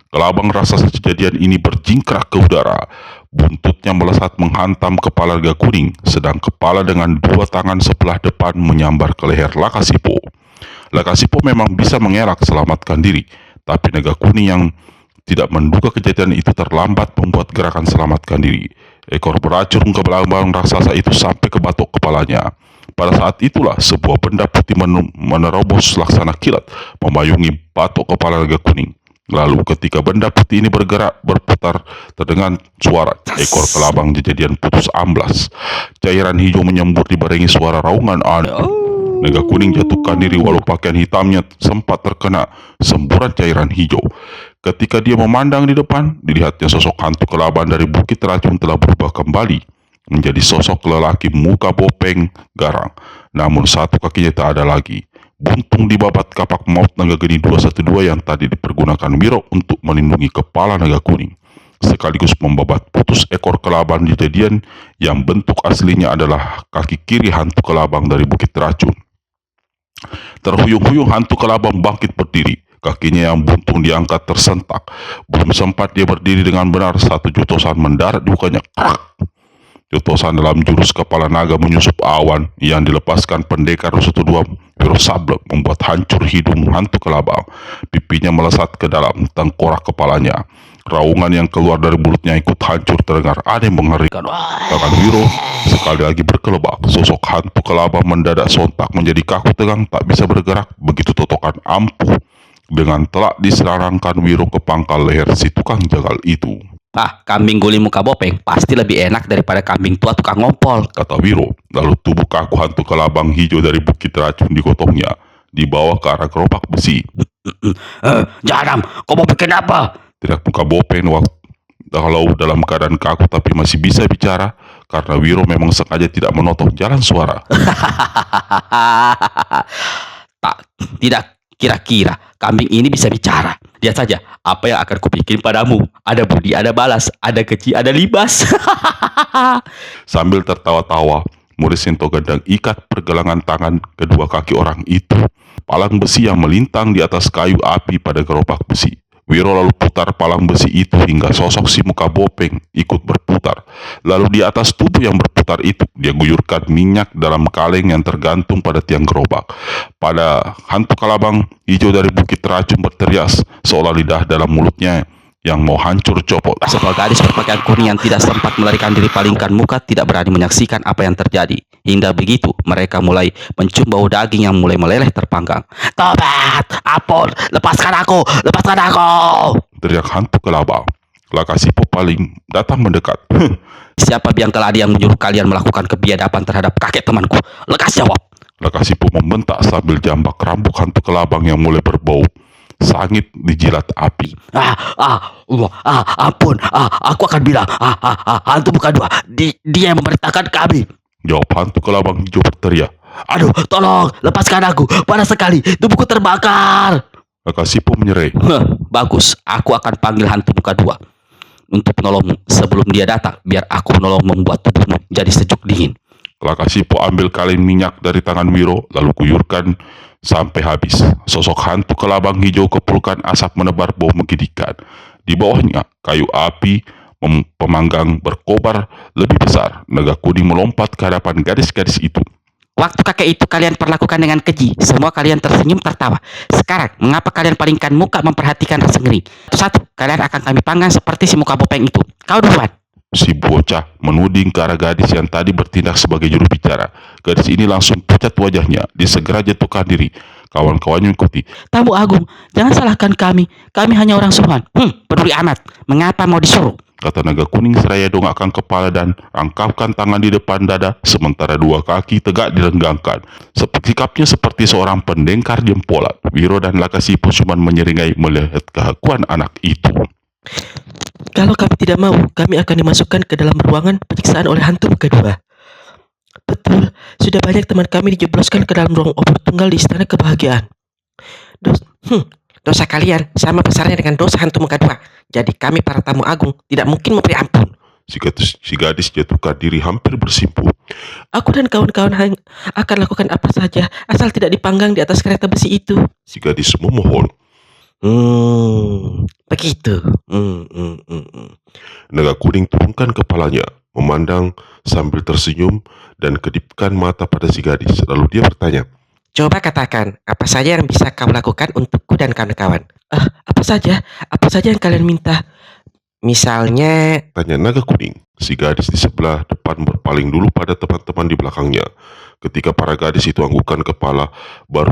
Kelabang rasa kejadian ini berjingkrak ke udara. Buntutnya melesat menghantam kepala naga kuning, sedang kepala dengan dua tangan sebelah depan menyambar ke leher Lakasipo. Lakasipo memang bisa mengelak selamatkan diri, tapi naga kuning yang tidak menduga kejadian itu terlambat membuat gerakan selamatkan diri. Ekor beracun ke belakang raksasa itu sampai ke batok kepalanya. Pada saat itulah sebuah benda putih menerobos laksana kilat, memayungi batok kepala naga kuning. Lalu ketika benda putih ini berputar, terdengar suara ekor kelabang kejadian putus amblas. Cairan hijau menyembur dibarengi suara raungan aneh. Naga kuning jatuhkan diri walau pakaian hitamnya sempat terkena semburan cairan hijau. Ketika dia memandang di depan, dilihatnya sosok hantu kelaban dari Bukit Racun telah berubah kembali menjadi sosok lelaki muka bopeng garang. Namun satu kakinya tak ada lagi. Buntung dibabat kapak maut naga geni 212 yang tadi dipergunakan Wiro untuk melindungi kepala naga kuning, sekaligus membabat putus ekor kelabang kejadian yang bentuk aslinya adalah kaki kiri hantu kelabang dari Bukit Racun. Terhuyung-huyung hantu kelabang bangkit berdiri. Kakinya yang buntung diangkat tersentak. Belum sempat dia berdiri dengan benar, satu jotosan mendarat di mukanya. Jotosan dalam jurus kepala naga menyusup awan yang dilepaskan pendekar 102 Wiro Sableng membuat hancur hidung hantu kelabang. Pipinya melesat ke dalam tengkorak kepalanya. Raungan yang keluar dari mulutnya ikut hancur terdengar aneh mengerikan. Tangan Wiro sekali lagi berkelebak. Sosok hantu kelabang mendadak sontak menjadi kaku tegang, tak bisa bergerak. Begitu totokan ampuh dengan telak diserangkan Wiro ke pangkal leher si tukang jagal itu. Kambing guling muka bopeng pasti lebih enak daripada kambing tua tukang ngompol, kata Wiro. Lalu tubuh kaku hantu kelabang hijau dari Bukit Racun digotongnya, dibawa ke arah gerobak besi. Jangan, kau mau bikin apa? Teriak muka bopeng kalau dalam keadaan kaku tapi masih bisa bicara, karena Wiro memang sengaja tidak menotok jalan suara. Tidak kira-kira kambing ini bisa bicara. Lihat saja apa yang akan kubikin padamu. Ada budi, ada balas, ada keji, ada libas. Sambil tertawa-tawa, Morisinto Gendang ikat pergelangan tangan kedua kaki orang itu. Palang besi yang melintang di atas kayu api pada gerobak besi. Wiro lalu putar palang besi itu hingga sosok si muka bopeng ikut berputar. Lalu di atas tubuh yang berputar itu, dia guyurkan minyak dalam kaleng yang tergantung pada tiang gerobak. Pada hantu kelabang hijau dari Bukit Racun berteriak seolah lidah dalam mulutnya yang mau hancur copot. Sebuah gadis berpakaian kuning yang tidak sempat melarikan diri palingkan muka tidak berani menyaksikan apa yang terjadi. Hingga begitu mereka mulai mencium bau daging yang mulai meleleh terpanggang. Tobat, ampun, lepaskan aku, teriak hantu kelabang. Lakasipo paling datang mendekat. Siapa biang keladi yang menyuruh kalian melakukan kebiadaban terhadap kakek temanku? Lekas jawab. Lakasipo membentak sambil jambak rambut hantu kelabang yang mulai berbau sangit dijilat api. Ampun, aku akan bilang, hantu muka dua, dia yang memerintahkan kami. Jawab hantu kelabang hijau berteriak. Aduh, tolong, lepaskan aku, panas sekali, tubuhku terbakar. Lakasipo menyerai. Bagus, aku akan panggil hantu muka dua untuk menolongmu. Sebelum dia datang, biar aku menolong membuat tubuhmu jadi sejuk dingin. Lakasipo ambil kaleng minyak dari tangan Wiro, lalu guyurkan sampai habis. Sosok hantu kelabang hijau kepulkan asap menebar bau menggigitkan. Di bawahnya, kayu api pemanggang berkobar lebih besar. Naga kuning melompat ke hadapan gadis-gadis itu. Waktu kakek itu kalian perlakukan dengan keji. Semua kalian tersenyum tertawa. Sekarang, mengapa kalian palingkan muka memperhatikan rasa ngeri? Satu, kalian akan kami panggang seperti si muka bopeng itu. Kau duluan. Si bocah menuding ke arah gadis yang tadi bertindak sebagai juru bicara. Gadis ini langsung pucat wajahnya. Dia segera jatuhkan diri. Kawan-kawannya mengikuti. Tamu Agung, jangan salahkan kami. Kami hanya orang suruhan. Peduli amat. Mengapa mau disuruh? Kata naga kuning seraya dongakkan kepala dan rangkapkan tangan di depan dada, sementara dua kaki tegak direnggangkan. Sikapnya seperti seorang pendengkar jempolan. Wiro dan Lakasipo cuma menyeringai melihat kehakuan anak itu. Kalau kami tidak mau, kami akan dimasukkan ke dalam ruangan penyiksaan oleh hantu kedua. Betul, sudah banyak teman kami dijebloskan ke dalam ruang obor tunggal di Istana Kebahagiaan. Dosa kalian sama besarnya dengan dosa hantu muka dua. Jadi kami para tamu agung tidak mungkin memberi ampun. Si gadis jatuhkan diri hampir bersimpuh. Aku dan kawan-kawan akan lakukan apa saja asal tidak dipanggang di atas kereta besi itu. Si gadis memohon. Begitu. Naga kuning turunkan kepalanya, memandang sambil tersenyum dan kedipkan mata pada si gadis. Lalu dia bertanya, Coba katakan, apa saja yang bisa kau lakukan untukku dan kawan-kawan? Apa saja? Apa saja yang kalian minta? Misalnya, tanya naga kuning. Si gadis di sebelah depan berpaling dulu pada teman-teman di belakangnya. Ketika para gadis itu anggukan kepala, baru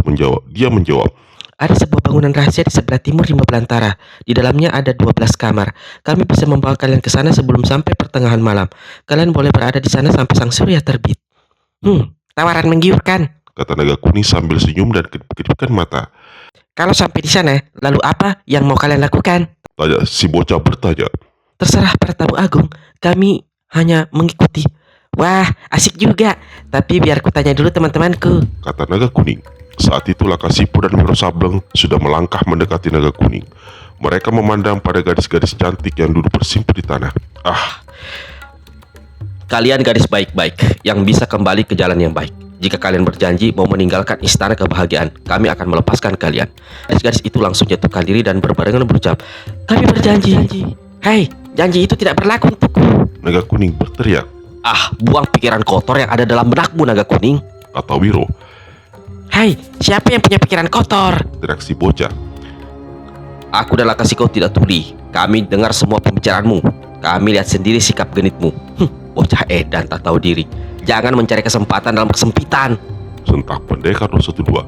dia menjawab, ada sebuah bangunan rahasia di sebelah timur rimba belantara. Di dalamnya ada 12 kamar. Kami bisa membawa kalian ke sana sebelum sampai pertengahan malam. Kalian boleh berada di sana sampai sang surya terbit. Tawaran menggiurkan. kata naga kuning sambil senyum dan kedipkan mata. Kalau sampai di sana, lalu apa yang mau kalian lakukan? Tanya si bocah bertanya. Terserah para tamu agung, kami hanya mengikuti. Wah, asik juga. Tapi biar kutanya dulu teman-temanku. Kata naga kuning. Saat itu Lakasipu dan Wiro Sableng sudah melangkah mendekati naga kuning. Mereka memandang pada gadis-gadis cantik yang duduk bersimpu di tanah. Kalian gadis baik-baik yang bisa kembali ke jalan yang baik. Jika kalian berjanji mau meninggalkan istana kebahagiaan, kami akan melepaskan kalian. Gadis-gadis itu langsung jatuhkan diri dan berbarengan berucap, kami berjanji. Hei, janji itu tidak berlaku untukku. Naga kuning berteriak. Buang pikiran kotor yang ada dalam benakmu, naga kuning. Kata Wiro. Hei, siapa yang punya pikiran kotor? Teriak si bocah. Aku dan Lakasiko tidak tuli. Kami dengar semua pembicaraanmu. Kami lihat sendiri sikap genitmu. Bocah edan tak tahu diri. Jangan mencari kesempatan dalam kesempitan. Sentak pendekar 212.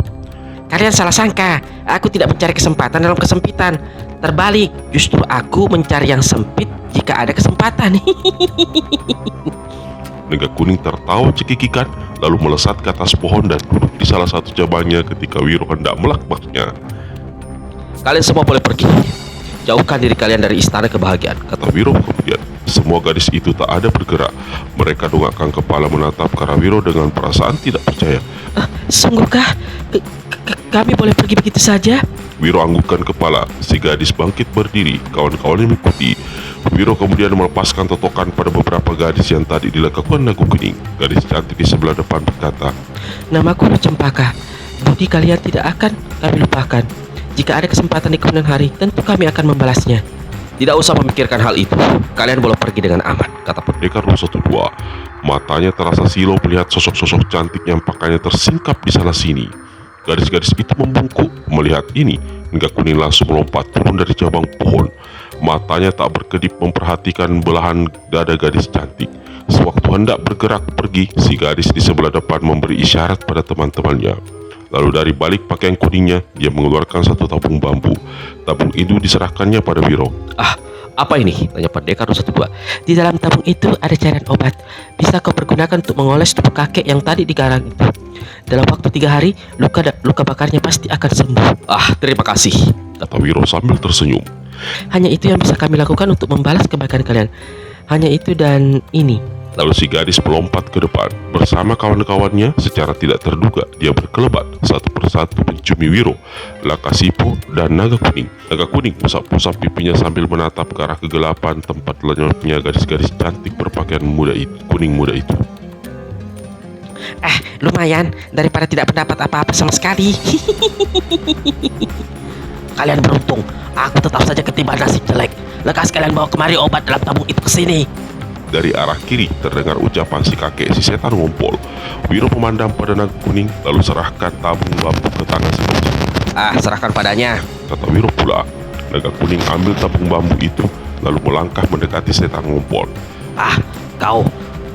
Kalian salah sangka. Aku tidak mencari kesempatan dalam kesempitan. Terbalik, justru aku mencari yang sempit jika ada kesempatan. Naga kuning tertawa cekikikan, lalu melesat ke atas pohon dan duduk di salah satu cabangnya ketika Wiro hendak melakbaknya. Kalian semua boleh pergi. Jauhkan diri kalian dari istana kebahagiaan, Kata Wiro kemudian. Semua gadis itu tak ada bergerak. Mereka dongakkan kepala menatap ke arah Wiro dengan perasaan tidak percaya. Sungguhkah? Kami boleh pergi begitu saja? Wiro anggukkan kepala. Si gadis bangkit berdiri. Kawan-kawannya mengikuti. Wiro kemudian melepaskan totokan pada beberapa gadis yang tadi dilekakkan naga kuning. Gadis cantik di sebelah depan berkata, Namaku Cempaka. Budi kalian tidak akan kami lupakan. Jika ada kesempatan di kemudian hari, tentu kami akan membalasnya. Tidak usah memikirkan hal itu. Kalian boleh pergi dengan aman, kata pendekar 212. Matanya terasa silau melihat sosok-sosok cantik yang pakaiannya tersingkap di sana sini. Gadis-gadis itu membungkuk. Melihat ini, naga kuning langsung melompat turun dari cabang pohon. Matanya tak berkedip memperhatikan belahan dada gadis cantik. Sewaktu hendak bergerak pergi, si gadis di sebelah depan memberi isyarat pada teman-temannya. Lalu dari balik pakaian kuningnya, dia mengeluarkan satu tabung bambu. Tabung itu diserahkannya pada Wiro. Apa ini? Tanya pendekar 212. Di dalam tabung itu ada cairan obat. Bisa kau pergunakan untuk mengoles tubuh kakek yang tadi digarang itu. Dalam waktu 3 hari, luka bakarnya pasti akan sembuh. Terima kasih, kata Wiro sambil tersenyum. Hanya itu yang bisa kami lakukan untuk membalas kebaikan kalian. Hanya itu dan ini. Lalu si gadis melompat ke depan. Bersama kawan-kawannya, secara tidak terduga, dia berkelebat satu persatu menciumi Wiro, Lakasipu, dan naga kuning. Naga kuning pusap-pusap pipinya sambil menatap ke arah kegelapan tempat lenyapnya gadis-gadis cantik berpakaian kuning muda itu. Lumayan, daripada tidak mendapat apa-apa sama sekali. Kalian beruntung, aku tetap saja ketiban nasib jelek. Lekas kalian bawa kemari obat dalam tabung itu ke sini. Dari arah kiri terdengar ucapan si kakek si setan ngompol. Wiro memandang pada naga kuning, lalu serahkan tabung bambu ke tangan si bocah. Serahkan padanya, kata Wiro pula. Naga kuning ambil tabung bambu itu, lalu melangkah mendekati setan ngompol. Kau,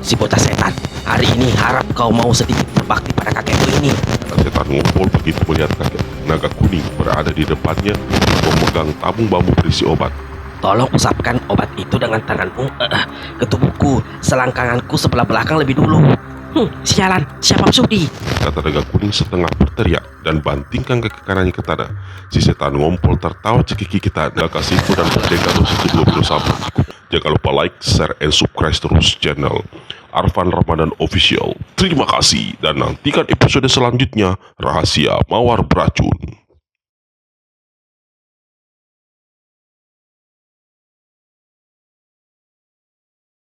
si bocah setan. Hari ini harap kau mau sedikit berbakti pada kakekku ini. Kata setan ngompol begitu melihat kakek naga kuning berada di depannya, memegang tabung bambu berisi obat. Tolong usapkan obat itu dengan tanganmu ke tubuhku. Selangkanganku sebelah belakang lebih dulu. Sialan, siapa sudi? Kata naga kuning setengah berteriak dan bantingkan kaki kanannya ke tanah. Si setan ngompol tertawa cekikikan. Lakasipu dan pendekar 212 Sableng. Jangan lupa like, share, and subscribe terus channel Arfan Ramadan Official. Terima kasih dan nantikan episode selanjutnya Rahasia Mawar Beracun.